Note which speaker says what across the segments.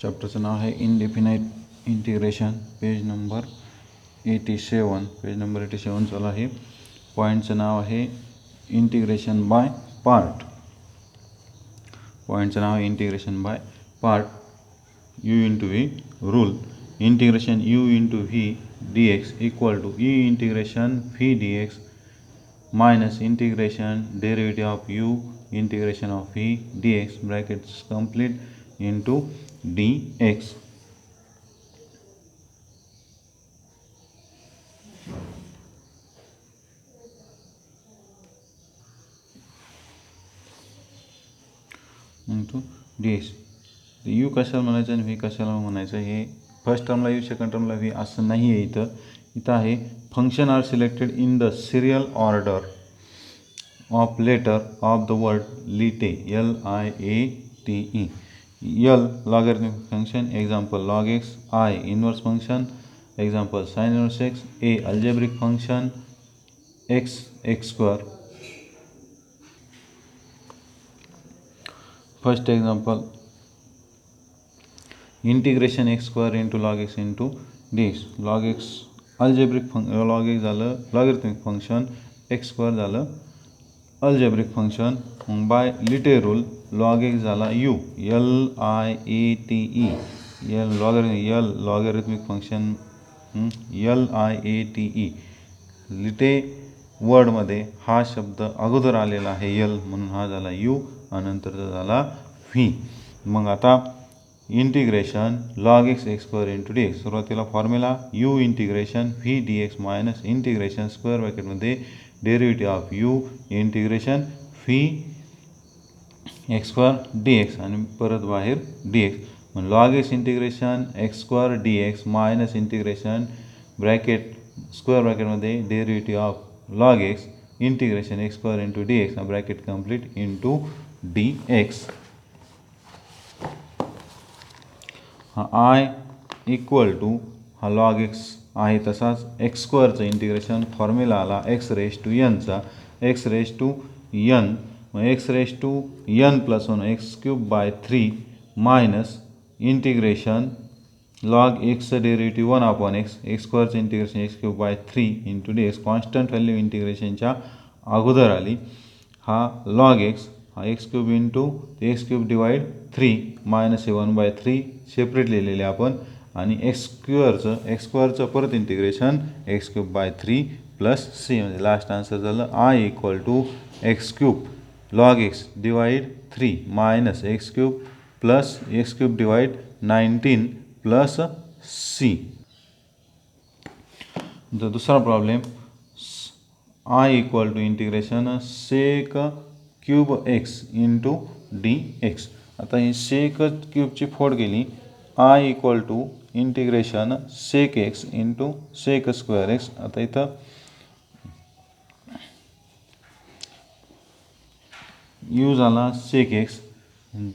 Speaker 1: चॅप्टरचं नाव आहे indefinite integration, page number 87 चालू आहे. पॉईंटचं नाव आहे इंटिग्रेशन बाय पार्ट. पॉईंटचं नाव आहे integration by part. u into v rule. Integration u into v d x equal to ई integration v d x minus integration derivative of u integration of v d x brackets complete into d x. Into d x. U कशाला म्हणायचं आणि v कशाला म्हणायचं हे first टर्मला u second टर्मला v असं नाही आहे. इथं आहे function are selected in the serial order of letter of the word LIATE LIATE. L logarithmic function, example log x. I inverse function, example sin inverse x. A algebraic function x square. First example, integration x square into log x into dx. log x algebraic function, log x झालं logarithmic function, x square झालं algebraic function. By LIATE rule log x झाला u LIATE. L logarithmic function LIATE. LIATE वर्डमध्ये हा शब्द अगोदर आलेला आहे L म्हणून हा झाला u आणि नंतरचा झाला v. मग आता integration log x square into d x. सुरुवातीला formula u integration v d x minus integration square ब्रॅकेटमध्ये derivative of u integration v x square d x आणि परत बाहेर डी एक्स. मग log x integration x square d x minus integration bracket square ब्रॅकेटमध्ये derivative of log x integration x square into d x bracket complete into d x. हा I equal to हा log x आहे तसाच x स्क्वेअरचं integration formula आला x raise to एनचा. X raise to n मग x raise to n plus 1 x cube by 3 minus integration log xचं derivative 1 upon x x स्क्वेअरचं integration x cube by 3 into d x. Constant value इंटिग्रेशनच्या अगोदर आली. हा log x हा x cube into x cube divide 3 minus 1/3 separate लिहिलेले आपण आणि एक्स स्क्वेअरचं परत integration x cube by 3 plus c म्हणजे लास्ट आन्सर झालं I equal to x cube log x divide 3 minus x cube plus x cube divide 19 plus c. दुसरा problem I equal to integration sec cube x into d x. आता ही sec क्यूबची फोड केली. I equal to integration sec x into sec square x. आता इथं you झाला सेक x.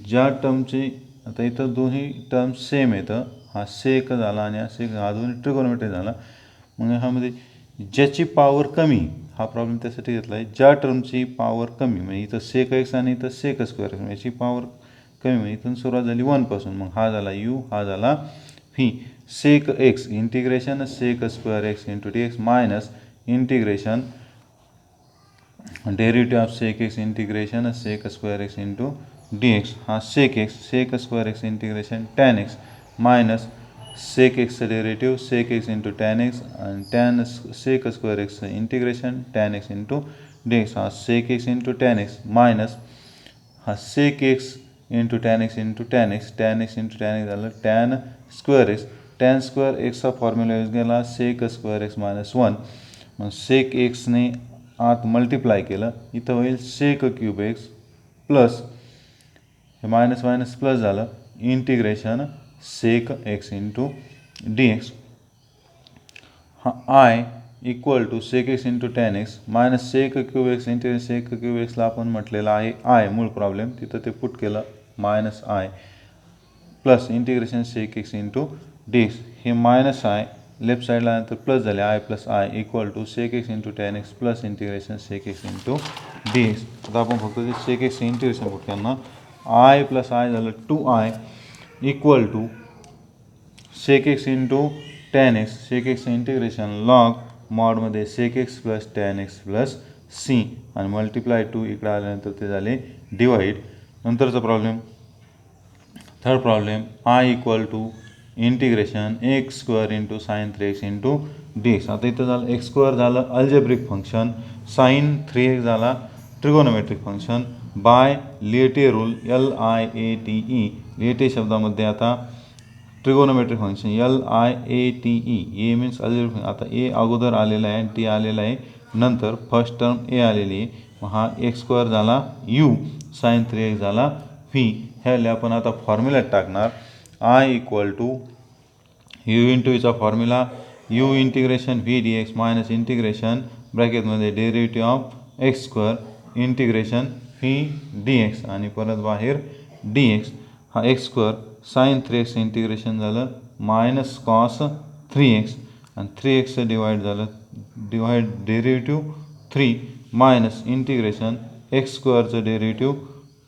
Speaker 1: ज्या टर्मची आता इथं दोन्ही टर्म सेम येतं. हा सेक झाला आणि हा सेक हा दोन्ही ट्रिगोनोमेट्री झाला. मग ह्यामध्ये ज्याची पॉवर कमी हा प्रॉब्लेम त्यासाठी घेतला आहे. ज्या टर्मची पॉवर कमी म्हणजे इथं सेक एक्स आणि इथं सेक स्क्वेअर एक्स याची पॉवर कमी म्हणजे इथून सुरुवात झाली 1 पासून. मग हा झाला यू हा झाला v. Sec x integration sec square x into d x minus integration derivative of sec x integration sec square x into d x. हा sec x sec square x integration tan x minus sec एक्सचं derivative sec x into tan x आणि tan sec square एक्सचं integration tan x into d x. हा sec x into tan x minus हा sec x into tan x into tan x. Tan x into tan x झालं tan square x. Tan square एक्सचा formula use केला sec square x minus 1. मग सेक एक्सने आत multiply केलं इथं होईल sec cube x plus हे मायनस मायनस प्लस झालं integration sec x into d x. हा I equal to sec x into tan x minus sec cube x integration sec cube एक्सला आपण म्हटलेलं आहे आय मूळ प्रॉब्लेम तिथं ते पुट केलं minus I plus integration sec x into d x. हे मायनस आय लेफ्ट साईडला नंतर प्लस झाले I plus I equal to sec x into tan x plus integration sec x into d x. आता आपण फक्त ते sec x integration put करणार. I plus I झालं 2i equal to sec x into tan x, sec x integration log मॉडमध्ये sec x plus tan x plus c आणि multiply two इकडे आल्यानंतर ते झाले डिवाइड. नंतरचा problem, third problem, I equal to integration x square into sine 3x into dx. आता इथं झालं एक्स स्क्वेअर झालं अल्जेब्रिक फंक्शन, साईन 3x झाला trigonometric function by LIATE rule LIATE. LIATE शब्दामध्ये आता trigonometric function LIATE, A means algebraic function. आता A अगोदर आलेला आहे आणि टी आलेला आहे नंतर, फर्स्ट टर्म ए आलेली आहे. मग हा एक्स स्क्वेअर झाला यू, साईन 3x झाला व्ही. ह्याला आपण आता फॉर्म्युल्यात टाकणार. I equal to u into चा formula u integration v d x minus integration ब्रॅकेटमध्ये derivative of x square integration v d x आणि परत बाहेर डी एक्स. हा x square sine 3x integration झालं मायनस कॉस 3x आणि 3x divide झालं, divide derivative 3 minus integration x स्क्वेअरचं derivative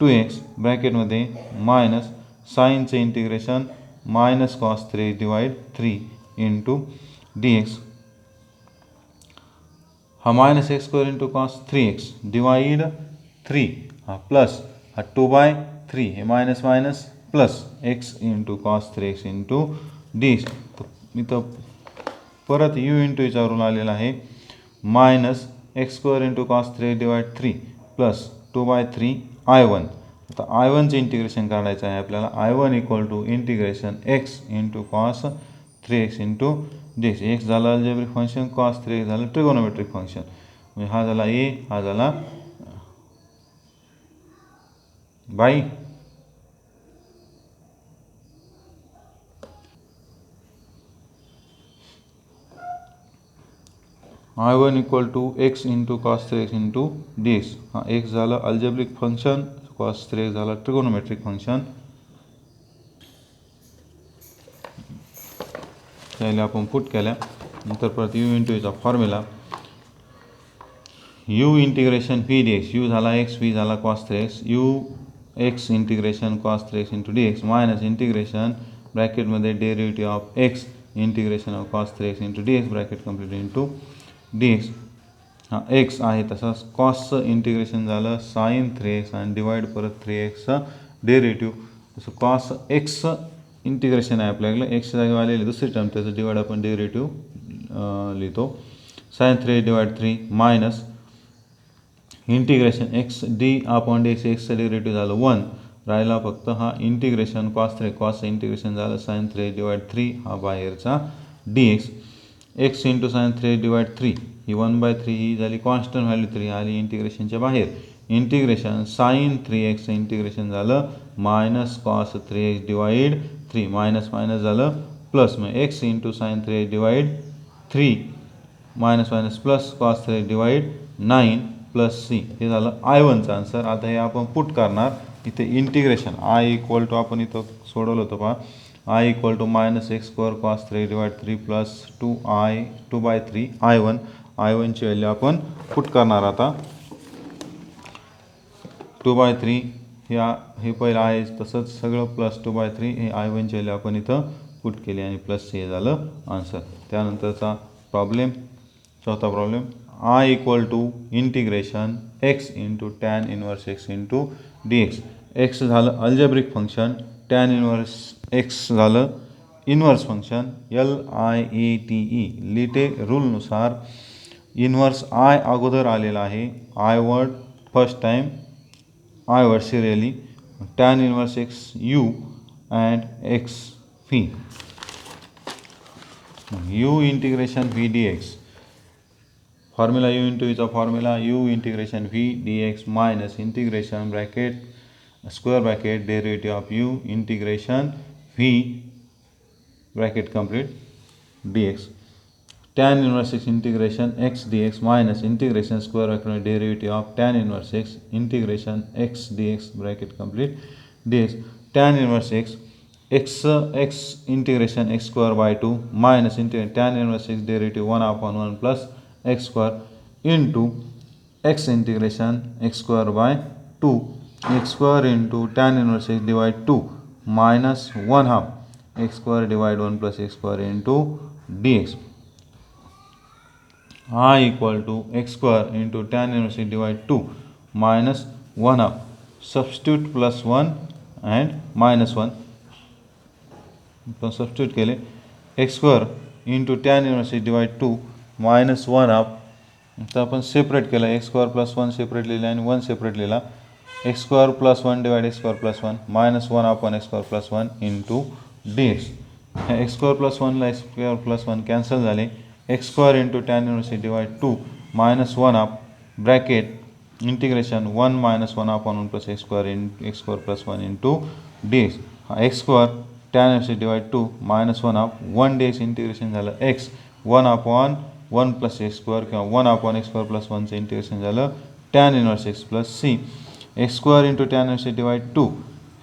Speaker 1: 2x ब्रॅकेटमध्ये minus साईनचं integration minus cos 3 divide 3 into d x. हा minus x square into cos 3x divide 3, हा plus, हा 2/3, हे minus minus plus x into cos 3x into d x. इथं परत u into चा rule आलेला आहे minus x square into cos 3 divide 3 plus 2/3 I1. आता I1चं इंटिग्रेशन काढायचं आहे आपल्याला. I1 equal to integration x into cos 3x into d x. X झालं अल्जेब्रिक फंक्शन, कॉस 3x झालं ट्रिगोनोमेट्रिक फंक्शन. म्हणजे हा झाला ए, हा झाला बाई. I1 equal to x into cos 3x into d x. हा एक्स झालं अल्जेब्रिक फंक्शन, कॉस 3x झालं ट्रिगोनोमेट्रिक फंक्शन. त्याला आपण पुट केल्या नंतर परत यू इंटू चा formula u integration v d x. U झाला एक्स, व्ही झाला cos 3x, u x integration cos 3x into d x minus integration ब्रॅकेटमध्ये derivative of x integration of cos 3x into d x bracket complete into d x. हा x आहे तसंच कॉसचं integration झालं sine 3x आणि divide परत 3x derivative. तसं cos एक्सचं integration आहे आपल्याकडे, एक्सच्या जागी आलेली दुसरी टर्म त्याचं डिवाइड आपण डेरिव्हेटिव्ह लिहितो. Sine 3 divide 3 minus integration x d upon d x, एक्सचं डेरिव्हेटिव्ह झालं 1, राहिला फक्त हा इंटिग्रेशन कॉस 3, कॉसचं इंटिग्रेशन झालं साईन 3 डिवाइड 3, हा बाहेरचा d x. X into sine 3 divide 3, ही 1/3 ही झाली कॉन्स्टंट व्हॅल्यू 3 आली इंटिग्रेशनच्या बाहेर. इंटिग्रेशन साईन 3x इंटिग्रेशन झालं minus cos 3x divide 3, minus minus झालं प्लस. मग x into sine 3 divide 3 minus minus plus cos 3 divide 9 plus C. हे झालं I1चा आन्सर. आता हे आपण पुट करणार इथे इंटिग्रेशन आय इक्वल टू, आपण इथं सोडवलं होतं पहा, I equal to minus x square cos 3 divide 3 plus 2/3 I1. I1ची व्हॅल्यू आपण पुट करणार आता. 2/3 हे पहिलं आहे तसंच सगळं प्लस 2/3 हे I1ची व्हॅल्यू आपण इथं पुट केली आणि प्लस हे झालं आन्सर. त्यानंतरचा प्रॉब्लेम, चौथा problem, I equal to integration x into tan inverse x into d x. X झालं algebraic function, tan inverse x झालं इनवर्स फंक्शन LIATE. लिटे रूलनुसार इनवर्स आय अगोदर आलेला आहे, I word first time, I word serially, tan inverse x u and x v. U integration v d x formula u into चा formula u integration v d x minus integration bracket square bracket derivative of u integration v bracket complete d x. Tan inverse x integration x d x minus integration square bracket derivative of tan inverse x integration x d x bracket complete d x. Tan inverse x x integration x square by 2 minus integration tan inverse x derivative 1/1 plus x square into x integration x square by 2 x square into tan inverse x divide 2 minus 1/2 x square divide 1 plus x square into d x हा equal to x square into tan inverse divide 2 minus 1 half substitute plus 1 and minus 1 पण substitute केले x square into tan inverse divide 2 minus 1 half तर आपण separate केला x square plus 1 separate लिहिला आणि 1 separate लिहिला x square plus 1 divide x square plus 1 minus 1 upon x square plus 1 into d x x square plus 1ला x square plus 1 cancel झाले x square into tan inverse divide 2 minus 1 half bracket integration 1 minus 1 upon 1 plus x square x square plus 1 into d x x square tan inverse divide 2 minus 1 half 1 d x integration झालं x 1 upon 1 plus x square किंवा 1 upon x square plus 1चं integration झालं tan inverse x plus c x square into tan inverse divide 2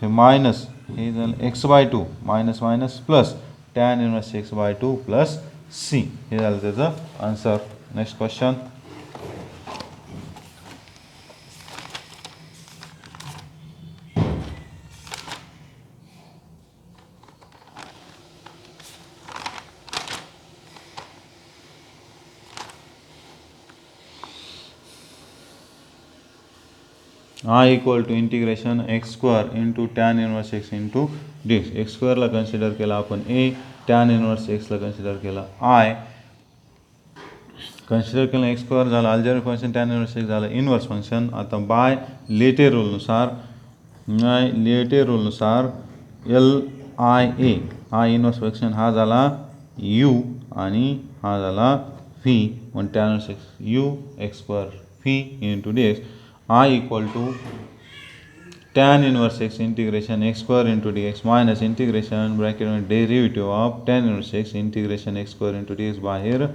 Speaker 1: हे minus हे झालं x by 2 minus minus plus tan inverse x by 2 plus C हे झालं त्याचं answer. Next question. हा equal to integration x square into tan inverse x into d x x स्क्वेअरला consider केला आपण ए टॅन इनवर्स एक्सला consider केला I consider केलं एक्स स्क्वेअर झाला algebraic function tan inverse x झालं इनवर्स फंक्शन. आता बाय लेटे रूलनुसार एल आय ए हा इनवर्स फंक्शन हा झाला यू आणि हा झाला v one tan inverse x u x square v into d x I equal to tan inverse x integration x square into dx minus integration bracket में derivative of tan inverse x integration x square into dx बाहेर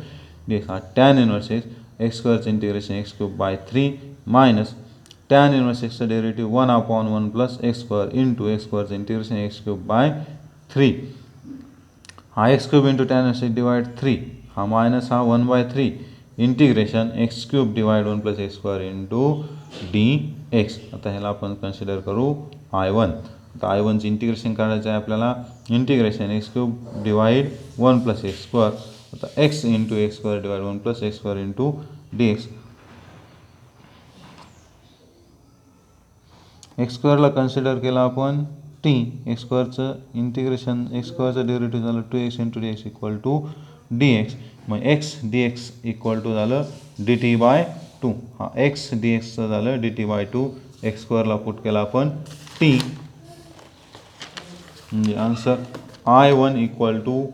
Speaker 1: dx tan inverse x square integration x cube by 3 minus tan inverse x derivative 1 upon 1 plus x square into x square integration x cube by 3 हा x cube into tan inverse divide 3 हा minus हा 1 by 3 integration x cube divide 1 plus x square into d x. आता ह्याला आपण consider करू I1. आता I1चं integration करायचं आहे आपल्याला integration x cube divide 1 plus x square आता x into x square divide 1 plus x square into d x x स्क्वेअरला कन्सिडर केला आपण टी एक्स स्क्वेअरचं इंटिग्रेशन एक्स स्क्वेअरचं डेरिव्हेटिव्ह झालं 2x into d x equal to d x मग x d x equal to झालं d t by 2 हा x d एक्सचं झालं डी टी बाय 2 एक्स स्क्वेअरला पुट केला आपण टी म्हणजे answer I1 equal to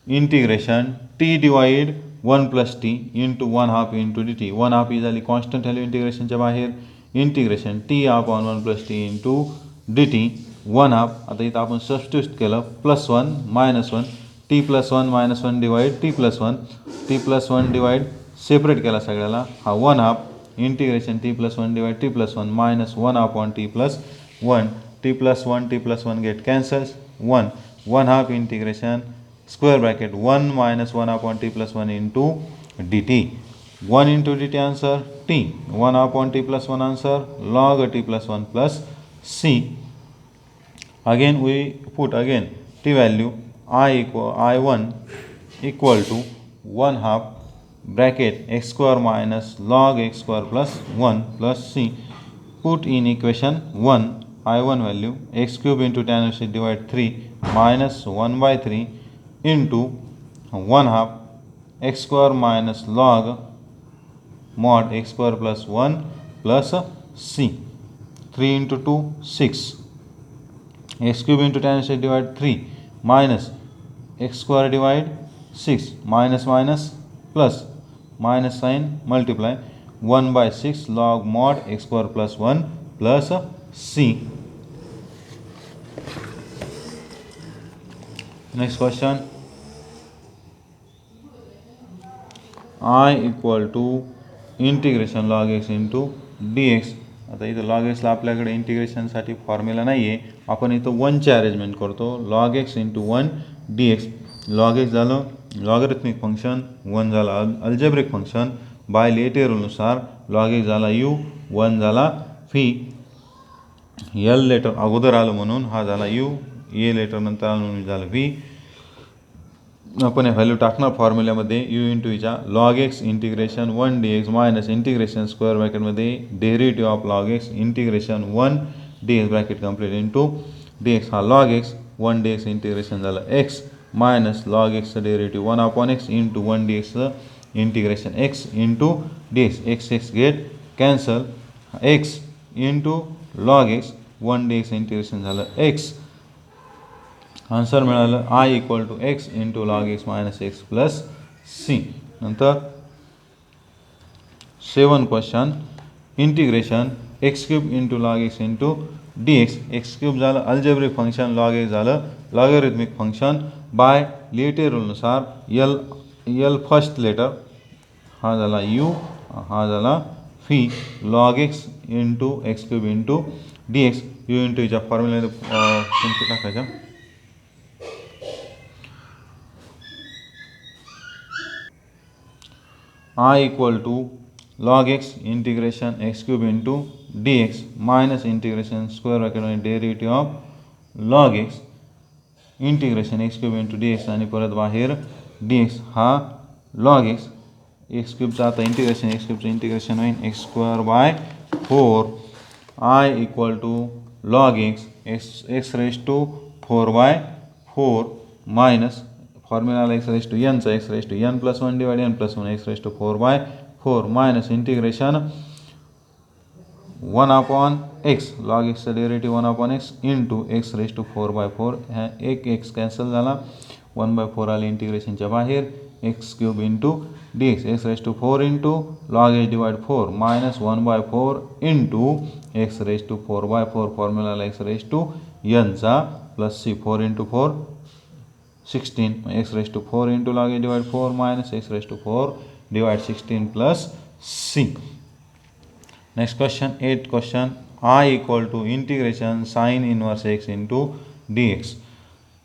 Speaker 1: integration t divide 1 plus t into 1 half into d t 1 half ही झाली कॉन्स्टंट व्हॅल्यू इंटिग्रेशनच्या बाहेर integration t upon 1 plus t into d t 1 half आता इथं आपण सबस्टिट्यूट केलं plus 1 minus 1 t plus 1 minus 1 divide t plus 1 divide separate केला सगळ्याला हा 1 half integration t plus 1 divide t plus 1 minus 1 upon t plus 1 t plus 1 get cancels 1 half integration square bracket 1 minus 1 upon t plus 1 into d t 1 into d t answer t 1 upon t plus 1 answer log t plus 1 plus c. Again we put again t value I1 equal to 1 half bracket x square minus log x square plus 1 plus c. Put in equation 1 I1 value x cube into tan inverse divide 3 minus 1 by 3 into 1 half x square minus log mod x square plus 1 plus c. 3 into 2 6 x cube into tan inverse divide 3 minus x square divide 6 minus minus plus minus sign multiply 1 by 6 log mod x square plus 1 plus c. Next question. I equal to integration log x into dx. आता इथं log एक्सला आपल्याकडे इंटिग्रेशनसाठी formula नाही आहे आपण इथं 1ची arrangement करतो log x into 1 d x log x झालं logarithmic function 1 झालं अल्जेब्रिक फंक्शन बाय लेटे रूलनुसार लॉग एक्स झाला यू 1 झाला व्ही एल लेटर अगोदर आलं म्हणून हा झाला यू ए लेटर नंतर आणून झालं व्ही. आपण हे व्हॅल्यू टाकणार फॉर्म्युल्यामध्ये यू इंटू ईच्या log x integration 1 d x minus integration square ब्रॅकेटमध्ये derivative of log x integration 1 d x bracket complete into d x हा log x 1 d x integration झालं एक्स मायनस लॉग एक्सचं derivative 1 upon x into 1 d एक्सचं integration x into d x x x get cancel x into log x 1 d x integration झालं x. Answer मिळालं I equal to x into log x minus x plus c. नंतर 7 question integration x cube into log x into d x. X cube झालं algebraic function, log x झालं logarithmic function. By LIATE रूलनुसार L first letter हा झाला u, हा झाला v. Log x into x cube into d x u into ईच्या फॉर्म्युल्यामध्ये किंमती टाकायच्या. I equal to log x integration x cube into dx minus integration square bracket derivative of log x integration x cube into dx आणि परत बाहेर dx हा log x x क्यूबचा आता इंटिग्रेशन x क्यूबचं इंटिग्रेशन होईल x square by 4. I equal to log x raise to 4/4 minus formula x raise to एनचा x raise to n plus 1 divide n plus 1 x raise to 4/4 minus integration 1 upon x log एक्सचा derivative 1 upon x into x raise to 4/4. ह्या एक x cancel झाला 1/4 आले इंटिग्रेशनच्या बाहेर x cube into d x x raise to 4 into log x divide 4 minus 1/4 into x raise to 4/4 formula x raise to एनचा plus c 4 into 4 16 x raised to 4 into log a divided 4 minus x raised to 4 divided 16 plus c. Next question 8 question I equal to integration sin inverse x into dx.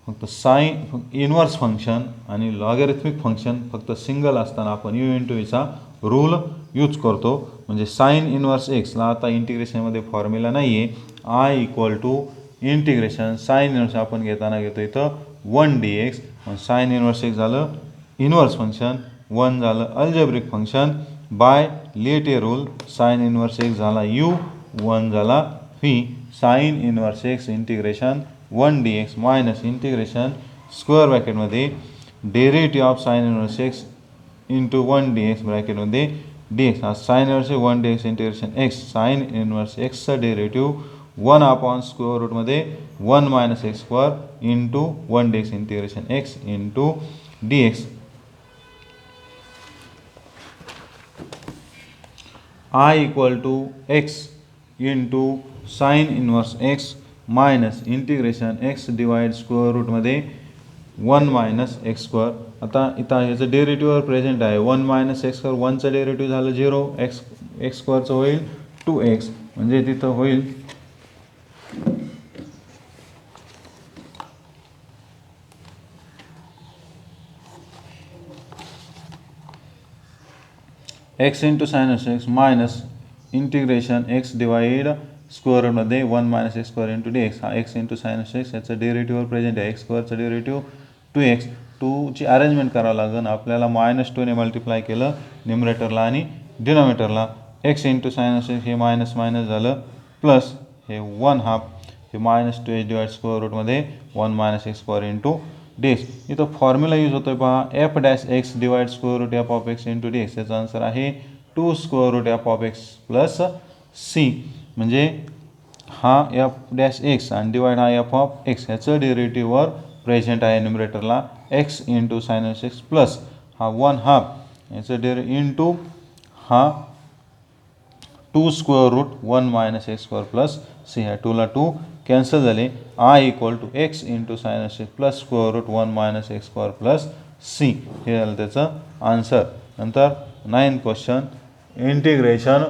Speaker 1: फक्त sign inverse function आणि logarithmic function फक्त single असताना आपण you into Icha rule use करतो. म्हणजे sign inverse एक्सला आता इंटिग्रेशनमध्ये formula नाही आहे. I equal to integration sine inverse आपण घेताना घेतो इथं 1 d x. Sine inverse x झालं इन्व्हर्स फंक्शन, 1 झालं algebraic function. By LIATE rule sine inverse x झाला यू, 1 झाला v. Sine inverse x integration 1 d x minus integration square ब्रॅकेटमध्ये derivative of sine inverse x into 1 d x ब्रॅकेटमध्ये d x हा sine inverse 1 d x integration x sine inverse एक्सचा derivative 1 upon square रूटमध्ये 1 minus x square into 1 d x integration x into d x. I equal to x into sine inverse x minus integration x divide square रूटमध्ये 1 minus x square. आता इथं ह्याचं डेरिव्हेटिव्हवर present आहे 1 minus x square, 1चं derivative झालं 0, x स्क्वेअरचं होईल 2x म्हणजे तिथं होईल x into sine x minus integration x divide square रूटमध्ये 1 minus x square into d x. हा एक्स इंटू साइन एक्स याचं डेरिव्हेटिव्हवर प्रेझेंट आहे. एक्स स्क्वेअरचं डेरिव्हेटिव्ह 2x. 2ची अरेंजमेंट करावं लागेल आपल्याला. -2ने मल्टिप्लाय केलं न्युमरेटरला आणि डिनॉमिनेटरला. एक्स इंटू साइन एक्स हे मायनस मायनस झालं प्लस हे 1/2 हे -2h डिवाइड स्क्वेअर रूटमध्ये 1 minus x square into d x. इथं फॉर्म्युला यूज होतोय पहा f dash x divide square root f of x into d x. याचा आन्सर आहे 2 square root f of x plus c. म्हणजे हा f dash x आणि divide हा f of x ह्याचं डेरिव्हेटिव्हवर प्रेझेंट आहे न्युमरेटरला x into sine x plus हा 1/2 याचं इंटू हा 2 square root 1 minus x square plus c. ह्या 2ला 2 कॅन्सल झाले. I equal to x into sine x plus square root 1 minus x square plus C. हे झालं त्याचं आन्सर. नंतर 9th question integration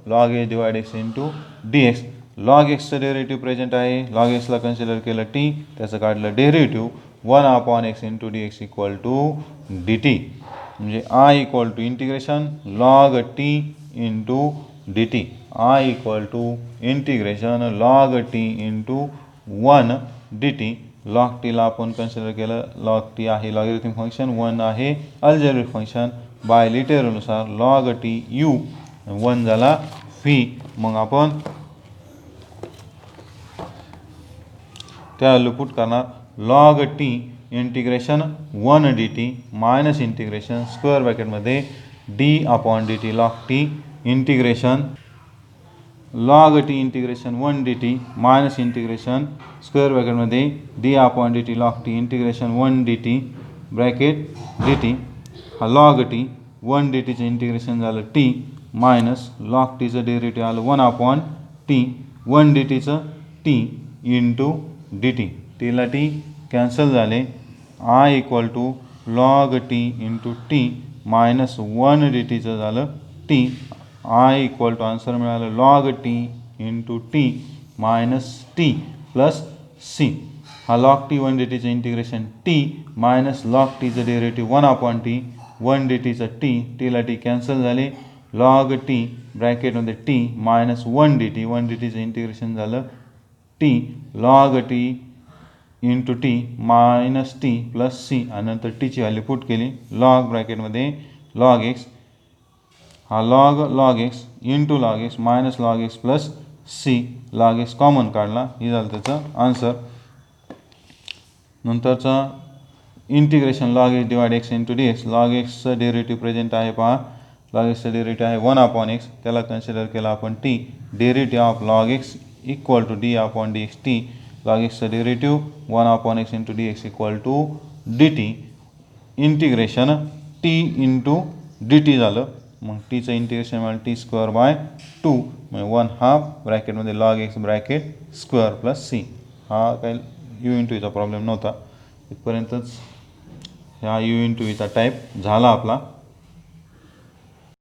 Speaker 1: log a divide x into d x. Log एक्सचं derivative present आहे. Log एक्सला consider केलं t, त्याचं काढलं derivative 1 upon x into d x equal to d t. म्हणजे I equal to integration log t into d t. I equal to integration log t into 1 d t. Log टीला आपण consider केलं, log t आहे logarithmic function, 1 आहे algebraic function. Bye लिटरनुसार log t u, 1 झाला v. मग आपण त्या value put करणार log t integration 1 d t minus integration square ब्रॅकेटमध्ये d upon d t. Log t integration log t integration 1 d t minus integration square ब्रॅकेटमध्ये d upon d t. Log t integration 1 d t bracket d t. हा log t 1 d टीचं integration झालं t minus log टीचं derivative आलं 1 upon t. 1 d टीचं t into d t. टीला t cancel झाले. I equal to log t into t minus 1 d टीचं झालं t. I equal to answer मिळालं log t into t minus t plus c. हा log t 1 d टीचं integration t minus log टीचं derivative 1 upon t. 1 d टीचं t, टीला t cancel झाले. Log t ब्रॅकेटमध्ये t minus 1 d t. 1 d टीचं integration झालं t log t into t minus t plus c. आणि नंतर टीची व्हॅल्यू पुट केली. लॉग ब्रॅकेटमध्ये लॉग एक्स, हा log x into log x minus log x plus c. Log x common काढला, ही झालं त्याचं आन्सर. नंतरचा integration log x divide x into d x. Log एक्सचं डेरिव्हेटिव्ह प्रेझेंट आहे पहा. लॉग एक्सचं डेरिव्हेटिव्ह आहे 1 अपॉन एक्स, त्याला कन्सिडर केला आपण t. Derivative of log x equal to d upon d x t. Log एक्सचं derivative 1 upon x into d x equal to d t. Integration t into d t झालं. मग टीचं integration मिळालं T square by 2 म्हणजे 1/2 ब्रॅकेटमध्ये log x bracket square plus c. हा काही you into Icha problem नव्हता. इथपर्यंतच ह्या यू इंटू ईचा टाईप झाला आपला.